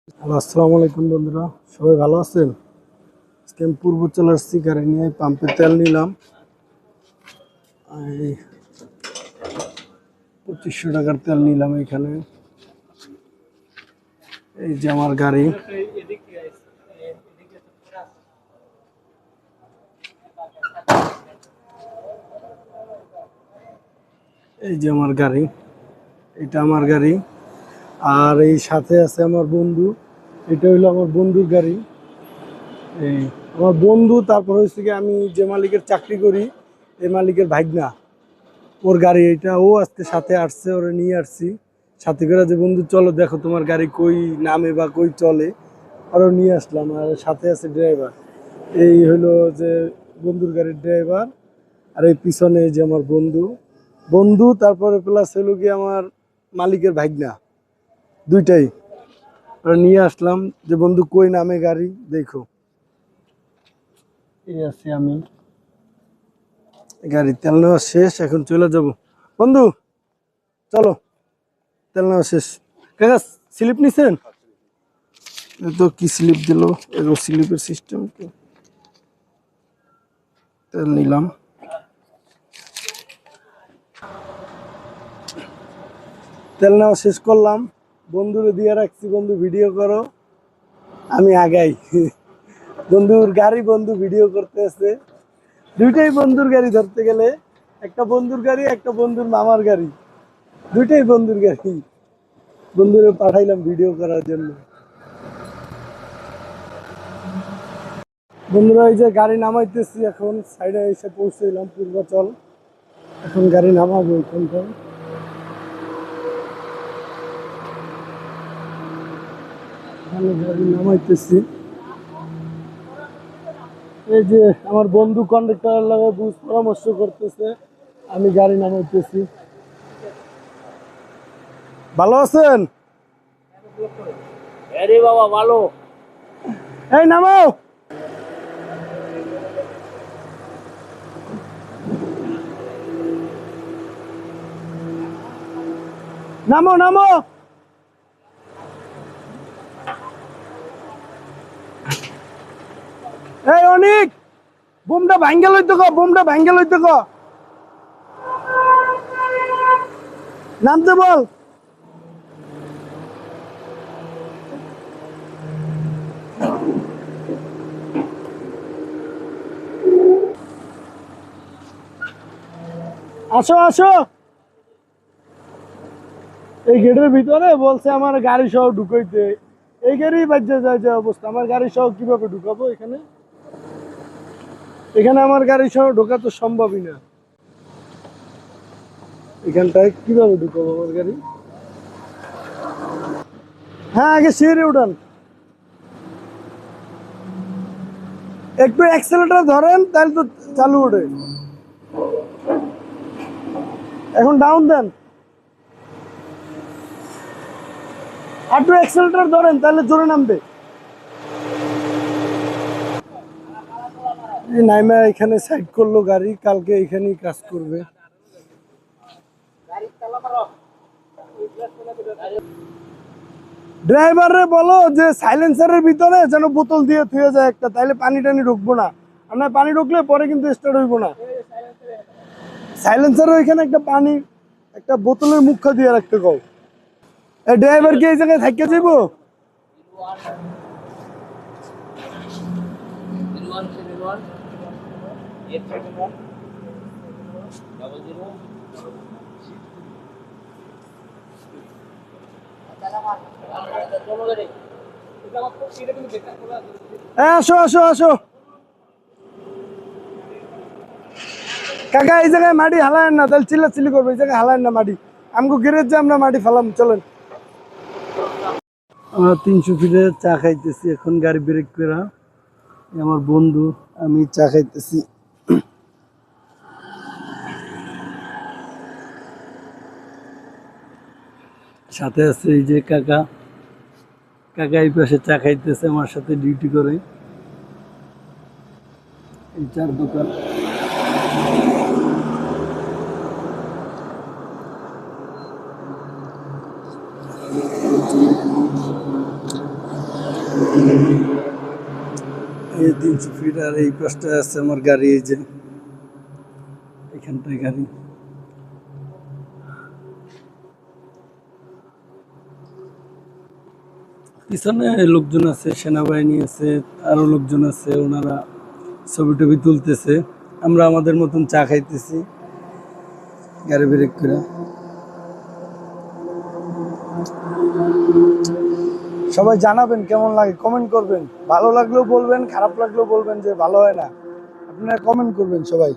Hello, আসসালামু আলাইকুম বন্ধুরা, সবাই ভালো আছেন? আজকে আমি পূর্বাচলের গাড়ি নিয়ে পাম্পে তেল নিলাম। এই 2500 টাকার তেল নিলাম এখানে। এই যে আমার গাড়ি, এই যে আমার গাড়ি, এটা আমার গাড়ি। আর এই সাথে আছে আমার বন্ধু, এটা হইলো আমার বন্ধুর গাড়ি। এই আমার বন্ধু, তারপর হচ্ছে কি আমি যে মালিকের চাকরি করি এই মালিকের ভাগনা, ওর গাড়ি এটা। ও আজকে সাথে আসছে, ওরে নিয়ে আসছি সাথে করে, যে বন্ধু চলো দেখো তোমার গাড়ি কই নামে বা কই চলে, আরও নিয়ে আসলাম। আর সাথে আছে ড্রাইভার, এই হলো যে বন্ধুর গাড়ির ড্রাইভার। আর এই পিছনে এই যে আমার বন্ধু বন্ধু তারপরে প্লাস হলো কি আমার মালিকের ভাগনা, দুইটাই ওরা নিয়ে আসলাম। যে বন্ধু কই নামে গাড়ি দেখো, এই আছি আমি। গাড়ি তেল নেওয়া শেষ, এখন চলে যাব। বন্ধু চলো, তেল নেওয়া শেষ। কাকা স্লিপ নিছেন? তো কি স্লিপ দিল, এরকম স্লিপের সিস্টেম কি? তেল নিলাম। তেল নেওয়া শেষ করলাম, বন্ধুরে দিয়ে রাখছি, বন্ধু ভিডিও করো, আমি আগাই। বন্ধুর গাড়ি বন্ধু ভিডিও করতে আছে। দুইটাই বন্ধুর গাড়ি ধরতে গেলে, একটা বন্ধুর গাড়ি একটা বন্ধুর মামার গাড়ি, দুইটাই বন্ধুর গাড়ি। বন্ধুরে পাঠাইলাম ভিডিও করার জন্য। বন্ধুরা এই যে গাড়ি নামাইতেছি, এখন সাইডে এসে পৌঁছলাম পূর্বাচল। এখন গাড়ি নামাবো এখানটায়, গাড়ি নামাইতেছি। এই যে আমার বন্ধু কন্ডাক্টর লাগে বুঝ পরামর্শ করতেছে, আমি গাড়ি নামাইতেছি। ভালো আছেন? আরে বাবা ভালো। এই নামাও। নামো নামো। এই অনিক, বুমটা ভাঙ্গেল হইতে ক, বুমটা ভাঙ্গেল হইতে ক, নামতে বল। আসো আসো। এই গেটের ভিতরে বলছে আমার গাড়ি সহ ঢুকাইতে, এই গাড়ি বাজ্যে যায় যে অবস্থা, আমার গাড়ি সহ কিভাবে ঢুকাবো এখানে? এখানে আমার গাড়ি সহ ঢোকা তো সম্ভবই না। এখানটায় কিভাবে ঢুকাবো আমার গাড়ি? হ্যাঁ আগে সিঁড়ি উঠান, একটু অ্যাক্সেলেটার ধরেন তাহলে তো চালু ওঠে। এখন ডাউন দেন, আর একটু অ্যাক্সেলেটার ধরেন তাহলে জোরে নামবে। এই নাইমা এখানে সাইড করলো গাড়ি, কালকে এখানেই কাজ করবে। ড্রাইভারে বলো যে সাইলেন্সারের ভিতরে যেন বোতল দিয়ে থুয়ে যায় একটা, তাইলে পানি টানি ঢুকবো না। আমরা পানি ঢুকলে পরে কিন্তু স্টার্ট হইবো না। সাইলেন্সারের ওইখানে একটা পানি, একটা বোতলের মুখা দিয়ে রাখতে কও। এই ড্রাইভার কি এই জায়গায় থাইকে যাইবো? আসো আসো আসো। কাকা এই জায়গায় মাটি হালায়েন না, তাহলে চিল্লাচিল্লি করবো। এই জায়গায় হালায়েন না মাটি, আমগো গেরেজ যে আমরা মাটি ফালাম। চলেন, আমরা 300 ফিটে চা খাইতেছি এখন, গাড়ি ব্রেক করা। আমার বন্ধু, আমি চা খাইতেছি। সাথে আছে এই যে কাকা, কাকা এই পাশে চা খাইতেছে আমার সাথে ডিউটি করে। এই চার দোকান। এই 300 ফিট, আর এই পাশটা আছে আমার গাড়ি, এই যে এখানটায় গাড়ি। পিছনে লোকজন আছে, সেনাবাহিনী আছে, আরো লোকজন আছে, ওনারা ছবি টবি তুলতেছে। আমরা আমাদের মতন চা খাইতেছি গাড়ি ব্রেক করে। সবাই জানাবেন কেমন লাগে, কমেন্ট করবেন। ভালো লাগলেও বলবেন, খারাপ লাগলেও বলবেন যে ভালো হয় না। আপনারা কমেন্ট করবেন সবাই।